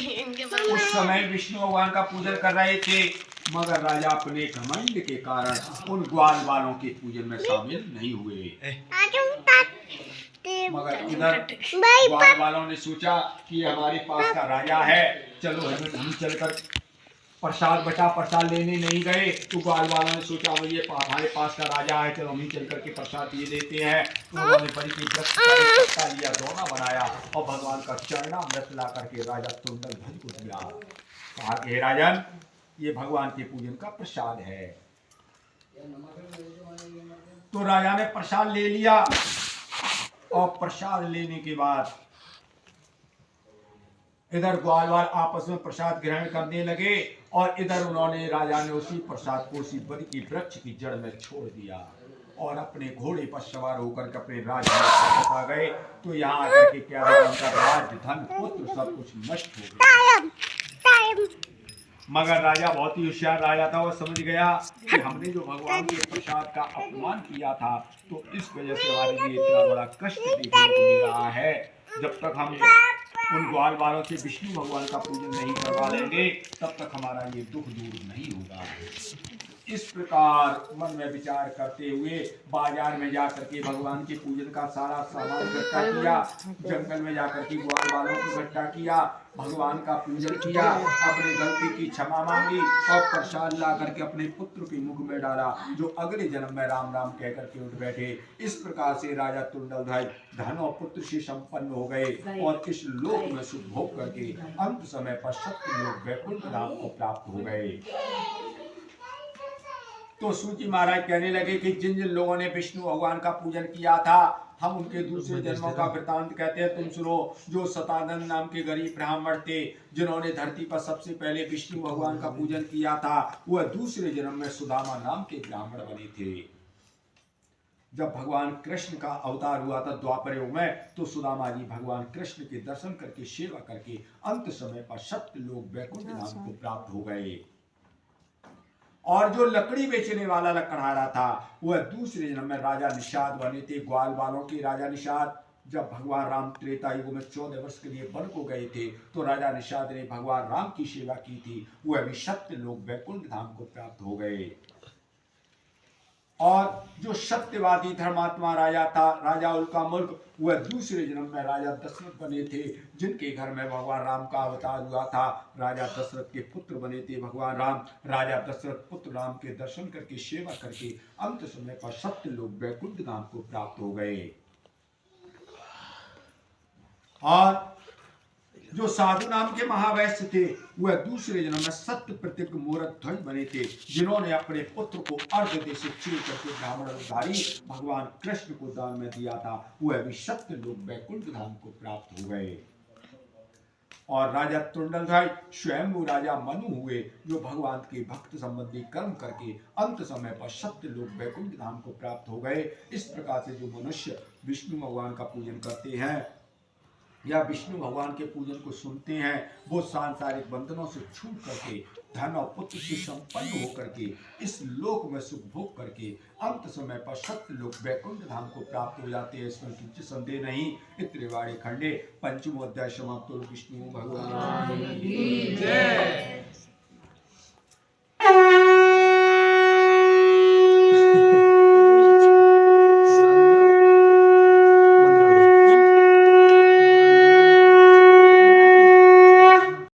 उस समय विष्णु भगवान का पूजन कर रहे थे, मगर राजा अपने घमंड के कारण उन ग्वाल वालों के पूजन में शामिल नहीं हुए। मगर इधर ग्वाल वालों ने सोचा कि हमारे पास का राजा है, चलो हम चलकर प्रसाद बचा प्रसाद लेने नहीं गए। तो ग्वाल वालों ने सोचा मुझे हमारे पास का राजा है, चलो हम ही चल करके प्रसाद ये देते हैं। तो उन्होंने बड़ी की पत्ता लिया, दोना बनाया और भगवान का चरणामृत ला करके राजा तुंडलध्वज को दिया। कहा कि हे राजन, ये भगवान के पूजन का प्रसाद है। तो राजा ने प्रसाद ले लिया और प्रसाद लेने के बाद इधर ग्वालवाल आपस में प्रसाद ग्रहण करने लगे और इधर उन्होंने राजा ने उसी प्रसाद को उसी बड़ी की वृक्ष की जड़ में छोड़ दिया और अपने घोड़े पर सवार होकर अपने राज्य में आ गए। तो यहाँ आकर के क्या उनका राज्य धन पुत्र सब कुछ नष्ट हो गया। मगर राजा बहुत ही होशियार राजा था, वो समझ गया कि हमने जो भगवान के प्रसाद का अपमान किया था, तो इस वजह से हमारे लिए इतना बड़ा कष्ट देखने को मिल रहा है। जब तक हम उन ग्वाल वालों से विष्णु भगवान का पूजन नहीं करवा लेंगे, तब तक हमारा ये दुख दूर नहीं होगा। इस प्रकार मन में विचार करते हुए बाजार में जाकर के भगवान के पूजन का सारा सामान इकट्ठा किया, जंगल में जाकर के ग्वाल वालों को इकट्ठा किया, भगवान का पूजन किया, अपनी गलती की क्षमा मांगी और प्रसाद ला करके अपने पुत्र के मुख में डाला, जो अगले जन्म में राम राम कह करके उठ बैठे। इस प्रकार से राजा तुंडलध्वज धन और पुत्र से संपन्न हो गए और इस लोक में सुख भोग करके अंत समय पर सत्य लोक वैकुंठ धाम को प्राप्त हो गए। तो सूची महाराज कहने लगे कि जिन जिन लोगों ने विष्णु भगवान का पूजन किया था, हम उनके दूसरे जन्मों का वृतांत कहते हैं, तुम सुनो। जो सतानंद नाम के गरीब ब्राह्मण थे, जिन्होंने धरती पर सबसे पहले विष्णु भगवान का पूजन किया था, वह दूसरे जन्म में सुदामा नाम के ब्राह्मण बने थे। जब भगवान कृष्ण का अवतार हुआ था द्वापर युग में, तो सुदामा जी भगवान कृष्ण के दर्शन करके सेवा करके अंत समय पर सत्य लोक वैकुंठ धाम को प्राप्त हो गए। और जो लकड़ी बेचने वाला लकड़हारा था, वह दूसरे जन्म में राजा निषाद बने थे, ग्वाल वालों के राजा निषाद। जब भगवान राम त्रेता युग में 14 वर्ष के लिए वन को गए थे, तो राजा निषाद ने भगवान राम की सेवा की थी, वह भी सत्य लोक वैकुंठ धाम को प्राप्त हो गए। और जो सत्यवादी धर्मात्मा राजा था, राजा उल्का मुल्क, वह दूसरे जन्म में राजा दशरथ बने थे, जिनके घर में भगवान राम का अवतार हुआ था। राजा दशरथ के पुत्र बने थे भगवान राम। राजा दशरथ पुत्र राम के दर्शन करके सेवा करके अंत समय पर सत्य लोक वैकुंठ धाम को प्राप्त हो गए। और जो साधु नाम के महावैश्य थे, वह दूसरे जन्म में सत्य प्रतिज्ञ मूरत ध्वज बने थे, जिन्होंने अपने पुत्र को अर्घ दे से चीर करके ब्राह्मण रूपधारी भगवान कृष्ण को दान में दिया था, वह भी सत्य लोक वैकुंठ धाम को प्राप्त हो गए। और राजा तुंडलध्वज स्वयंभू राजा मनु हुए, जो भगवान के भक्त संबंधी कर्म करके अंत समय पर सत्य लोक वैकुंठ धाम को प्राप्त हो गए। इस प्रकार से जो मनुष्य विष्णु भगवान का पूजन करते हैं या विष्णु भगवान के पूजन को सुनते हैं, वो सांसारिक बंधनों से छूट करके धन और पुत्र से संपन्न होकर के इस लोक में सुख भोग करके अंत समय पर सत्य लोक वैकुंठ धाम को प्राप्त हो जाते हैं। इसमें कुछ संदेह नहीं। त्रिवाणी खंडे पंचमोध्याय समाप्त। विष्णु भगवान की जय।